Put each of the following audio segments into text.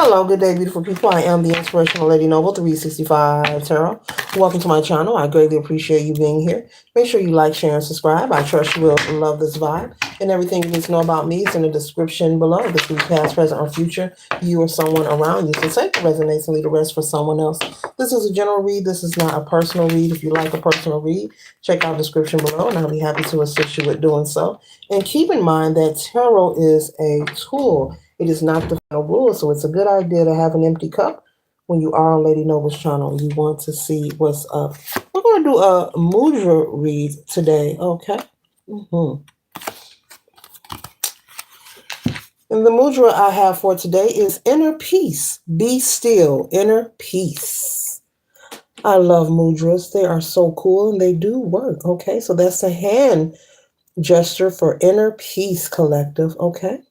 Hello, good day, beautiful people. I am the Inspirational Lady Noble 365 Tarot. Welcome to my channel. I greatly appreciate you being here. Make sure you like, share, and subscribe. I trust you will love this vibe. And everything you need to know about me is in the description below. This can be past, present, or future. You or someone around you. So take the resonates and leave the rest for someone else. This is a general read. This is not a personal read. If you like a personal read, check out the description below, and I'll be happy to assist you with doing so. And keep in mind that tarot is a tool. It is not the final rule, so it's a good idea to have an empty cup when you are on Lady Noble's channel. You want to see what's up. We're going to do a mudra read today, okay? And the mudra I have for today is inner peace. Be still, inner peace. I love mudras. They are so cool and they do work, okay? So that's a hand gesture for inner peace, collective, okay?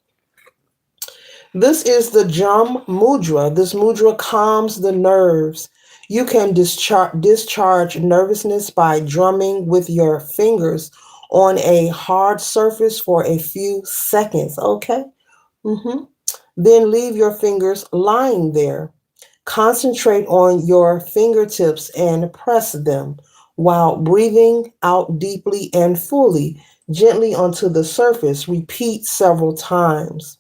This is the Jam Mudra. This mudra calms the nerves. You can discharge nervousness by drumming with your fingers on a hard surface for a few seconds, okay? Then leave your fingers lying there. Concentrate on your fingertips and press them while breathing out deeply and fully, gently onto the surface. Repeat several times.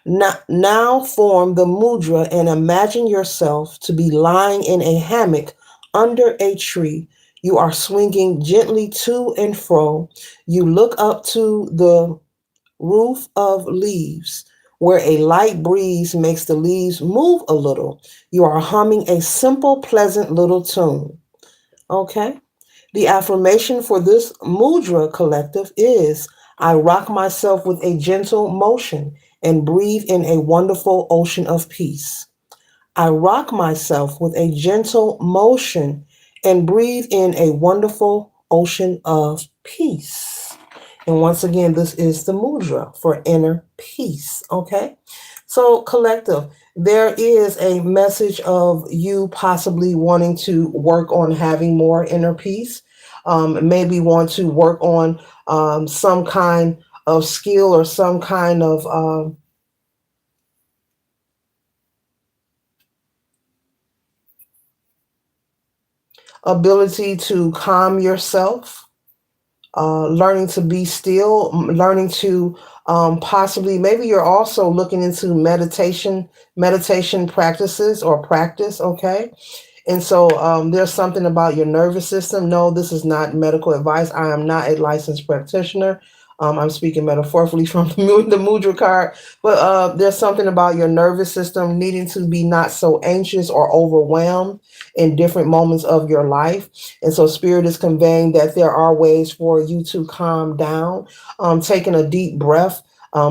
Now form the mudra and imagine yourself to be lying in a hammock under a tree. You are swinging gently to and fro. You look up to the roof of leaves where a light breeze makes the leaves move a little. You are humming a simple, pleasant little tune. Okay? The affirmation for this mudra collective is, I rock myself with a gentle motion and breathe in a wonderful ocean of peace. I rock myself with a gentle motion and breathe in a wonderful ocean of peace. And once again, this is the mudra for inner peace, okay? So, collective, there is a message of you possibly wanting to work on having more inner peace. Maybe want to work on some kind of skill or some kind of ability to calm yourself, learning to be still, learning to possibly, maybe you're also looking into meditation practices or practice, okay? And so there's something about your nervous system. No, this is not medical advice. I am not a licensed practitioner. I'm speaking metaphorically from the mudra card. But there's something about your nervous system needing to be not so anxious or overwhelmed in different moments of your life. And so Spirit is conveying that there are ways for you to calm down. Taking a deep breath.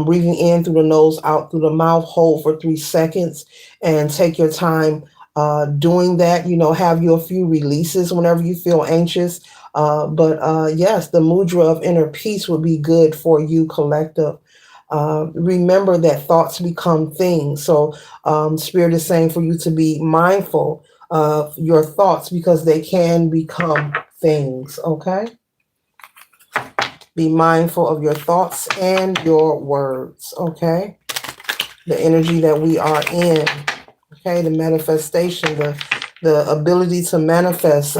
Breathing in through the nose, out through the mouth, hold for 3 seconds, and take your time doing that. Have you a few releases whenever you feel anxious. But yes, the mudra of inner peace would be good for you, collective. Remember that thoughts become things. So Spirit is saying for you to be mindful of your thoughts because they can become things, okay? Be mindful of your thoughts and your words, okay? The energy that we are in, okay? The manifestation, the ability to manifest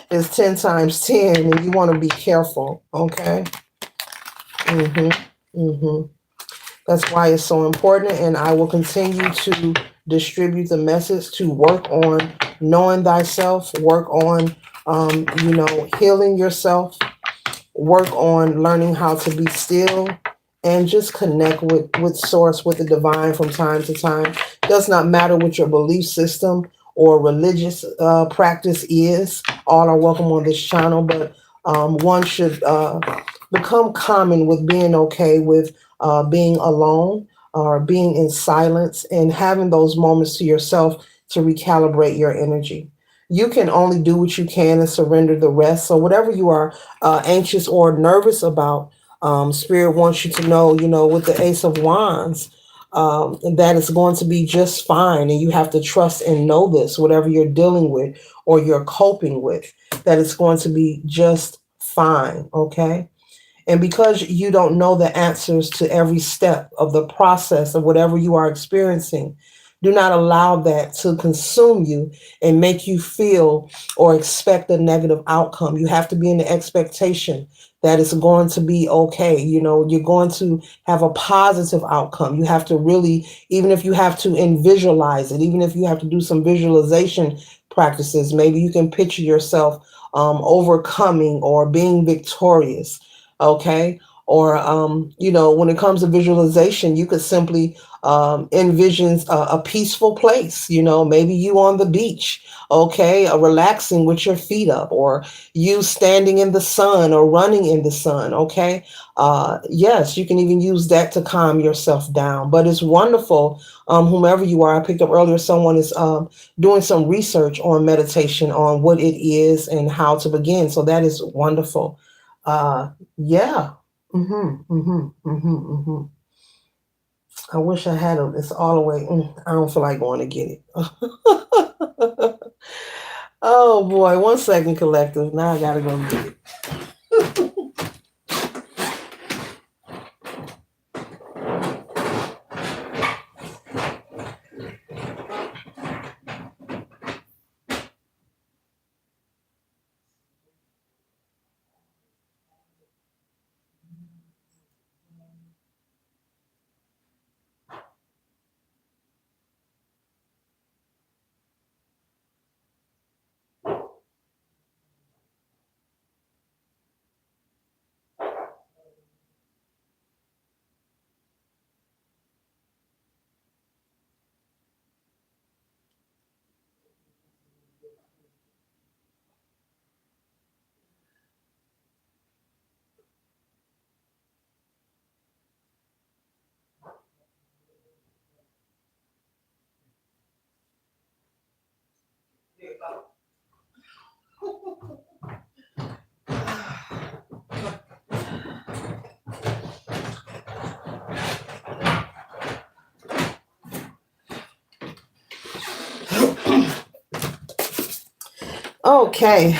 is 10 times 10, and you want to be careful, okay? That's why it's so important, and I will continue to distribute the message to work on knowing thyself, work on, healing yourself, work on learning how to be still, and just connect with source, with the divine from time to time. Does not matter what your belief system or religious practice is. All are welcome on this channel, but one should become common with being okay with being alone or being in silence and having those moments to yourself to recalibrate your energy. You can only do what you can and surrender the rest. So whatever you are anxious or nervous about, Spirit wants you to know, with the Ace of Wands, that it's going to be just fine. And you have to trust and know this, whatever you're dealing with or you're coping with, that it's going to be just fine, okay? And because you don't know the answers to every step of the process of whatever you are experiencing, Do not allow that to consume you and make you feel or expect a negative outcome. You have to be in the expectation that it's going to be okay. You know, you're going to have a positive outcome. You have to really, even if you have to visualize it, even if you have to do some visualization practices, maybe you can picture yourself overcoming or being victorious. Okay. Or, when it comes to visualization, you could simply envision a peaceful place, maybe you on the beach, okay, relaxing with your feet up, or you standing in the sun or running in the sun, okay. Yes, you can even use that to calm yourself down. But it's wonderful, whomever you are. I picked up earlier someone is doing some research on meditation, on what it is and how to begin. So that is wonderful. Yeah. I wish I had it. It's all the way. I don't feel like going to get it. Oh boy, 1 second, collective. Now I gotta go get it. Okay.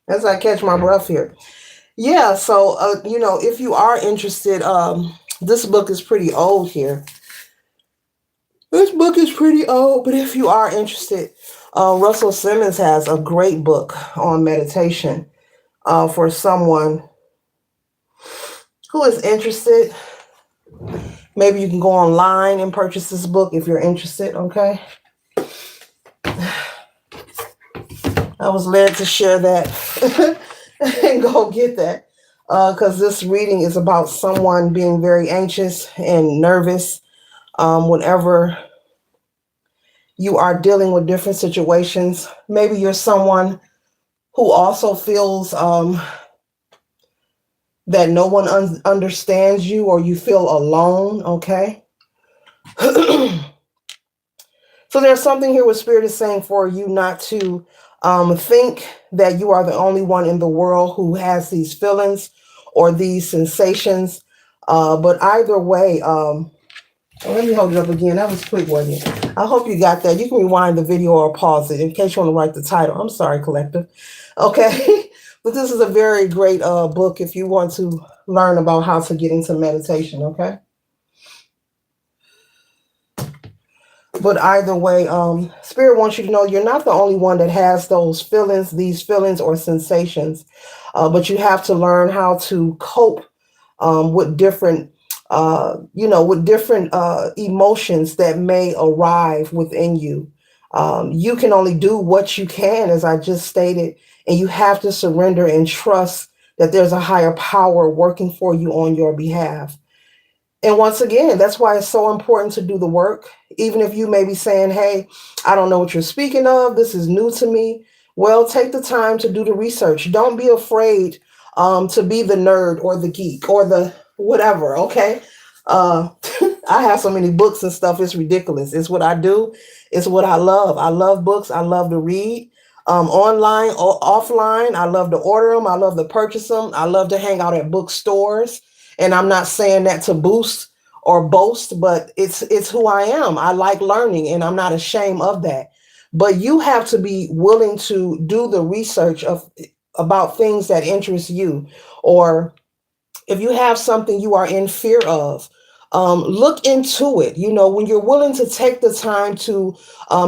As I catch my breath here. Yeah, so if you are interested, this book is pretty old here. This book is pretty old, but if you are interested, Russell Simmons has a great book on meditation for someone who is interested. Maybe you can go online and purchase this book if you're interested, okay? I was led to share that and go get that because this reading is about someone being very anxious and nervous whenever you are dealing with different situations. Maybe you're someone who also feels that no one understands you, or you feel alone, okay? So there's something here what Spirit is saying for you not to think that you are the only one in the world who has these feelings or these sensations. But either way, let me hold it up again. That was quick, wasn't it? I hope you got that. You can rewind the video or pause it in case you want to write the title. I'm sorry, collective. Okay. But this is a very great book if you want to learn about how to get into meditation, okay? But either way, Spirit wants you to know you're not the only one that has those feelings, these feelings or sensations, but you have to learn how to cope with different, emotions that may arrive within you. You can only do what you can, as I just stated, and you have to surrender and trust that there's a higher power working for you on your behalf. And once again, that's why it's so important to do the work. Even if you may be saying, hey, I don't know what you're speaking of, this is new to me. Well, take the time to do the research. Don't be afraid to be the nerd or the geek or the whatever, okay? Uh, I have so many books and stuff, it's ridiculous. It's what I do, it's what I love. I love books, I love to read. Online or offline, I love to order them, I love to purchase them, I love to hang out at bookstores. And I'm not saying that to boost or boast, but it's who I am. I like learning and I'm not ashamed of that. But you have to be willing to do the research of about things that interest you, or If you have something you are in fear of, look into it. When you're willing to take the time to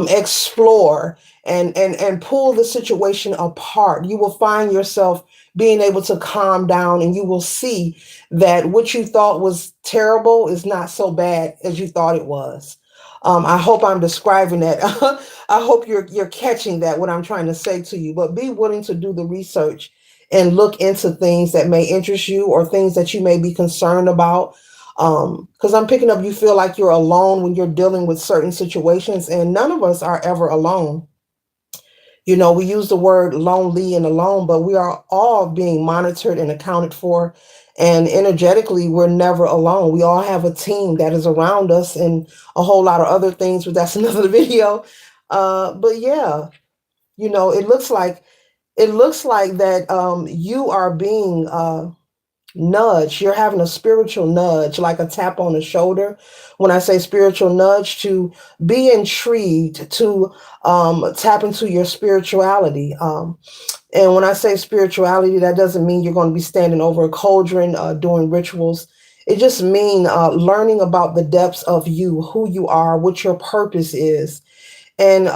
explore and pull the situation apart, you will find yourself being able to calm down, and you will see that what you thought was terrible is not so bad as you thought it was. I hope I'm describing that. I hope you're catching that, what I'm trying to say to you. But be willing to do the research and look into things that may interest you or things that you may be concerned about. Because I'm picking up, you feel like you're alone when you're dealing with certain situations, and none of us are ever alone. We use the word lonely and alone, but we are all being monitored and accounted for. And energetically, we're never alone. We all have a team that is around us and a whole lot of other things, but that's another video. But yeah, it looks like that you are being nudge. You're having a spiritual nudge, like a tap on the shoulder. When I say spiritual nudge, to be intrigued, to tap into your spirituality. And when I say spirituality, that doesn't mean you're going to be standing over a cauldron doing rituals. It just means learning about the depths of you, who you are, what your purpose is. And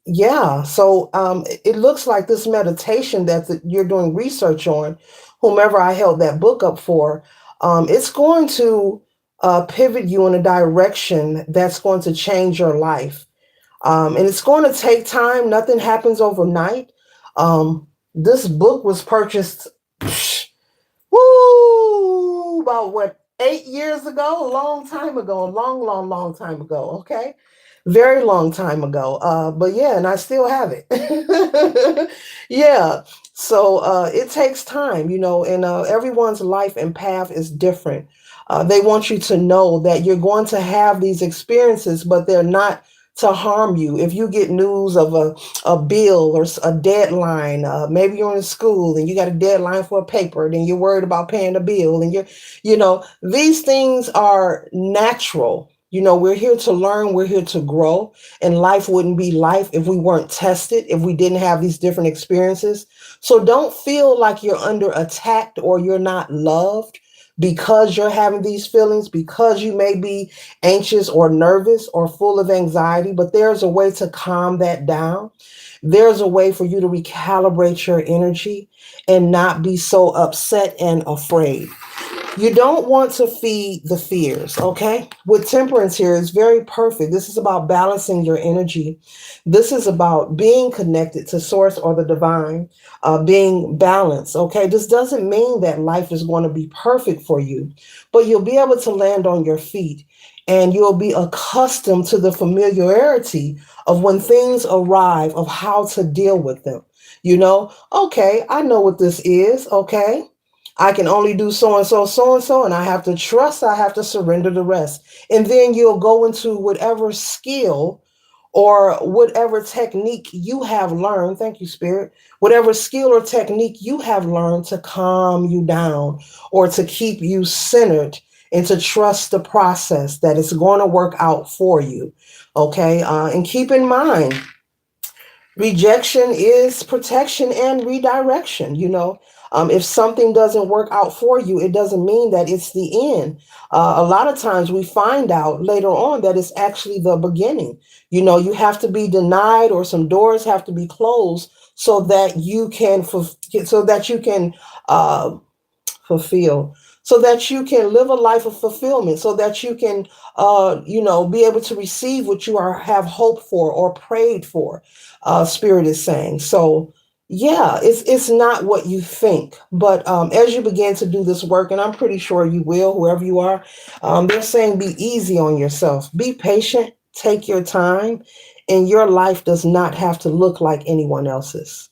yeah, so it looks like this meditation that you're doing research on, whomever I held that book up for, it's going to pivot you in a direction that's going to change your life. And it's going to take time. Nothing happens overnight. This book was purchased, woo, about what, 8 years ago? A long time ago, a long, long, long time ago. Okay. Very long time ago. But yeah, and I still have it. Yeah. So it takes time, and everyone's life and path is different. They want you to know that you're going to have these experiences, but they're not to harm you. If you get news of a bill or a deadline, maybe you're in school and you got a deadline for a paper, then you're worried about paying the bill, and these things are natural. We're here to learn, we're here to grow, and life wouldn't be life if we weren't tested, if we didn't have these different experiences. So don't feel like you're under attack or you're not loved because you're having these feelings, because you may be anxious or nervous or full of anxiety, but there's a way to calm that down. There's a way for you to recalibrate your energy and not be so upset and afraid. You don't want to feed the fears, okay? With temperance here, it's very perfect. This is about balancing your energy. This is about being connected to source or the divine, being balanced, okay? This doesn't mean that life is going to be perfect for you, but you'll be able to land on your feet and you'll be accustomed to the familiarity of when things arrive, of how to deal with them. Okay, I know what this is, okay? I can only do so and so, and I have to trust, I have to surrender the rest. And then you'll go into whatever skill or whatever technique you have learned. Thank you, Spirit. Whatever skill or technique you have learned to calm you down or to keep you centered and to trust the process that it's going to work out for you. Okay. And keep in mind, rejection is protection and redirection. If something doesn't work out for you, it doesn't mean that it's the end. A lot of times we find out later on that it's actually the beginning. You have to be denied, or some doors have to be closed so that you can uh, fulfill, so that you can live a life of fulfillment, so that you can be able to receive what you have hoped for or prayed for. Spirit is saying. So yeah, it's not what you think, but as you begin to do this work, and I'm pretty sure you will, whoever you are, they're saying be easy on yourself, be patient, take your time, and your life does not have to look like anyone else's.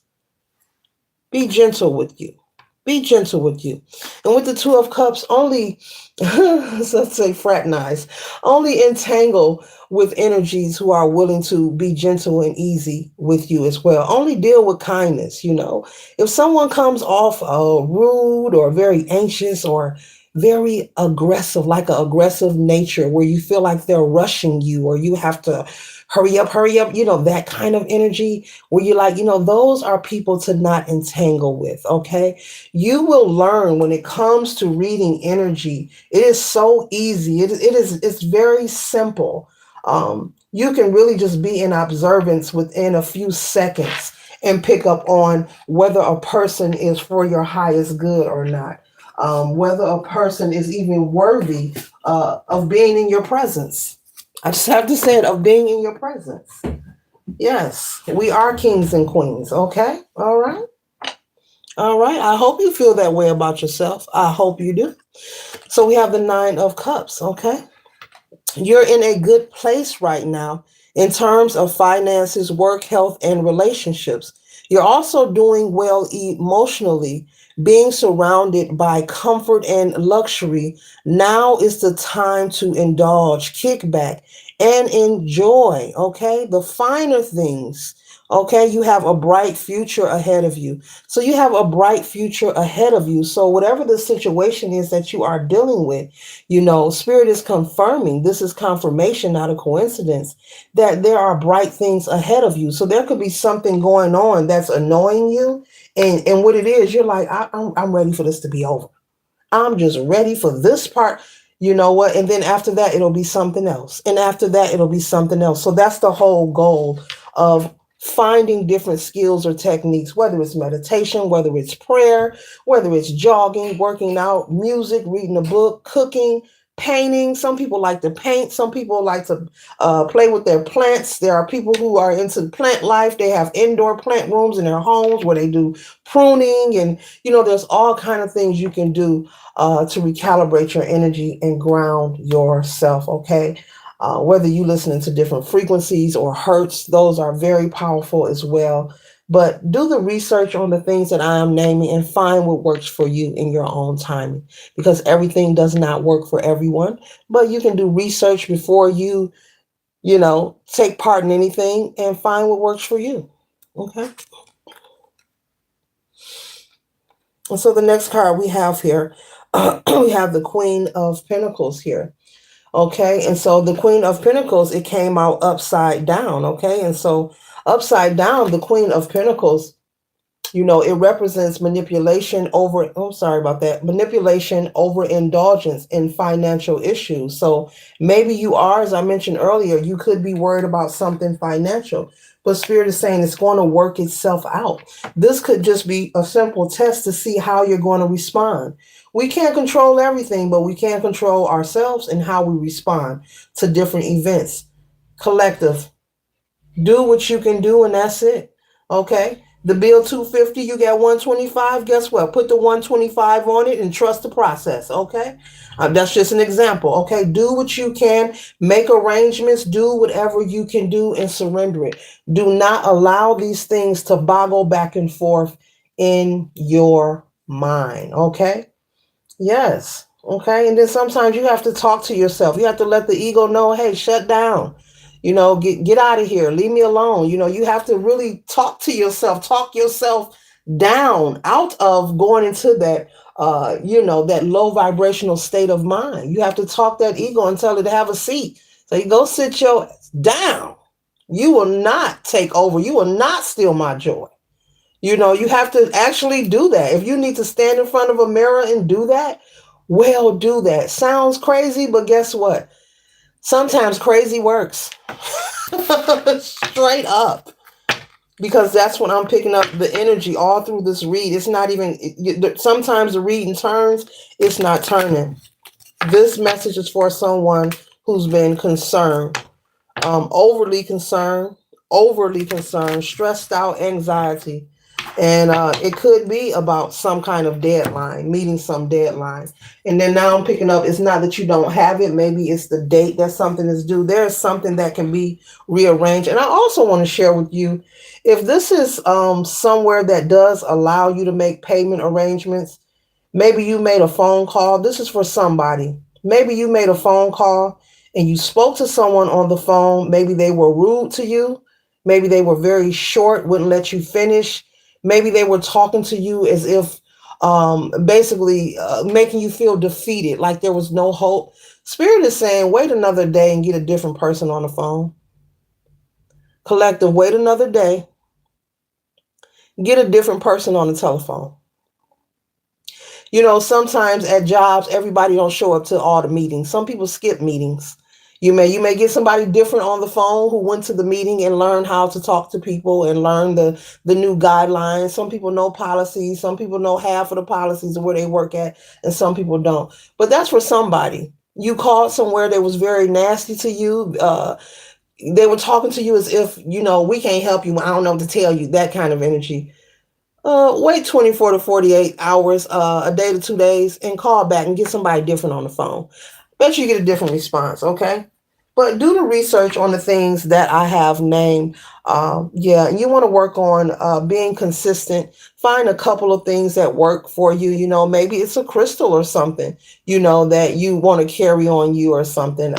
Be gentle with you. Be gentle with you. And with the Two of Cups, only, let's say fraternize, only entangle with energies who are willing to be gentle and easy with you as well. Only deal with kindness. If someone comes off rude or very anxious or very aggressive, like an aggressive nature where you feel like they're rushing you or you have to hurry up, that kind of energy where you're like, those are people to not entangle with, okay? You will learn when it comes to reading energy, it is so easy. It's very simple. You can really just be in observance within a few seconds and pick up on whether a person is for your highest good or not. Whether a person is even worthy of being in your presence. I just have to say it, of being in your presence. Yes, we are kings and queens. Okay. All right. All right. I hope you feel that way about yourself. I hope you do. So we have the Nine of Cups. Okay. You're in a good place right now in terms of finances, work, health, and relationships. You're also doing well emotionally, being surrounded by comfort and luxury. Now is the time to indulge, kick back, and enjoy, okay? The finer things. Okay, you have a bright future ahead of you. So you have a bright future ahead of you. So whatever the situation is that you are dealing with, Spirit is confirming, this is confirmation, not a coincidence, that there are bright things ahead of you. So there could be something going on that's annoying you. And what it is, you're like, I'm ready for this to be over. I'm just ready for this part. You know what? And then after that, it'll be something else. And after that, it'll be something else. So that's the whole goal of finding different skills or techniques, whether it's meditation, whether it's prayer, whether it's jogging, working out, music, reading a book, cooking, painting. Some people like to paint. Some people like to play with their plants. There are people who are into plant life. They have indoor plant rooms in their homes where they do pruning, and there's all kind of things you can do to recalibrate your energy and ground yourself. Okay. Whether you listening to different frequencies or hertz, those are very powerful as well. But do the research on the things that I am naming and find what works for you in your own timing, because everything does not work for everyone. But you can do research before take part in anything and find what works for you. Okay. And so the next card we have here, we have the Queen of Pentacles here. Okay. And so the Queen of Pentacles, it came out upside down. Okay. And so upside down, the Queen of Pentacles, it represents manipulation over, oh, sorry about that, manipulation over indulgence in financial issues. So maybe you are, as I mentioned earlier, you could be worried about something financial, but Spirit is saying it's going to work itself out. This could just be a simple test to see how you're going to respond. We can't control everything, but we can control ourselves and how we respond to different events. Collective, do what you can do, and that's it. Okay. The bill 250, you got 125. Guess what? Put the 125 on it and trust the process. Okay. That's just an example. Okay. Do what you can, make arrangements, do whatever you can do and surrender it. Do not allow these things to boggle back and forth in your mind. Okay. Yes. Okay. And then sometimes you have to talk to yourself. You have to let the ego know, hey, shut down. Get out of here. Leave me alone. You have to really talk to yourself, talk yourself down out of going into that, that low vibrational state of mind. You have to talk that ego and tell it to have a seat. So you go sit your ass down. You will not take over. You will not steal my joy. You have to actually do that. If you need to stand in front of a mirror and do that, well, do that. Sounds crazy, but guess what? Sometimes crazy works. Straight up. Because that's when I'm picking up the energy all through this read. It's not even, sometimes the reading turns, it's not turning. This message is for someone who's been concerned, overly concerned, stressed out, anxiety. And it could be about some kind of deadline, meeting some deadline. And then now I'm picking up, it's not that you don't have it. Maybe it's the date that something is due. There's something that can be rearranged. And I also want to share with you, if this is somewhere that does allow you to make payment arrangements, maybe you made a phone call. This is for somebody. Maybe you made a phone call and you spoke to someone on the phone. Maybe they were rude to you. Maybe they were very short, wouldn't let you finish. Maybe they were talking to you as if basically making you feel defeated, like there was no hope. Spirit is saying, wait another day and get a different person on the phone. Collective, wait another day. Get a different person on the telephone. Sometimes at jobs, everybody don't show up to all the meetings. Some people skip meetings. You may get somebody different on the phone who went to the meeting and learned how to talk to people and learn the new guidelines. Some people know policies. Some people know half of the policies of where they work at, and some people don't. But that's for somebody. You called somewhere that was very nasty to you. They were talking to you as if, we can't help you. I don't know what to tell you. That kind of energy. Wait 24 to 48 hours, a day to 2 days, and call back and get somebody different on the phone. Bet you get a different response, okay? But do the research on the things that I have named. Yeah, and you want to work on being consistent. Find a couple of things that work for you. Maybe it's a crystal or something, that you want to carry on you or something.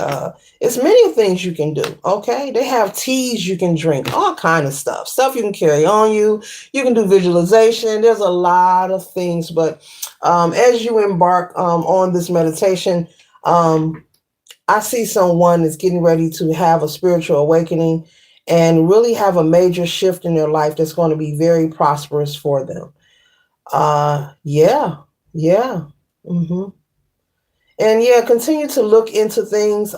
It's many things you can do, okay? They have teas you can drink, all kind of stuff. Stuff you can carry on you. You can do visualization. There's a lot of things. But as you embark on this meditation, I see someone that's getting ready to have a spiritual awakening and really have a major shift in their life that's going to be very prosperous for them. Yeah, yeah. hmm And yeah, continue to look into things.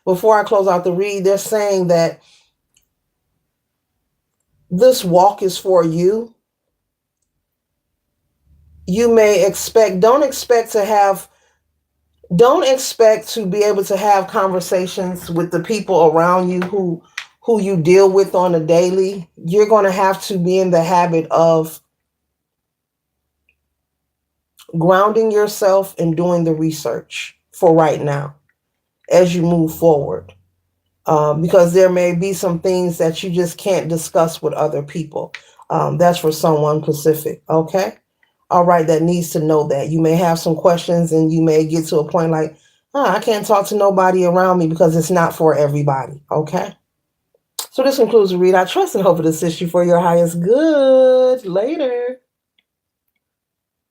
Before I close out the read, they're saying that this walk is for you. You may expect, don't expect to be able to have conversations with the people around you who you deal with on a daily. You're going to have to be in the habit of grounding yourself and doing the research for right now as you move forward. Because there may be some things that you just can't discuss with other people. That's for someone specific, okay? All right, that needs to know that. You may have some questions and you may get to a point like, I can't talk to nobody around me because it's not for everybody, okay? So this concludes the read. I trust and hope it assists you for your highest good. Later.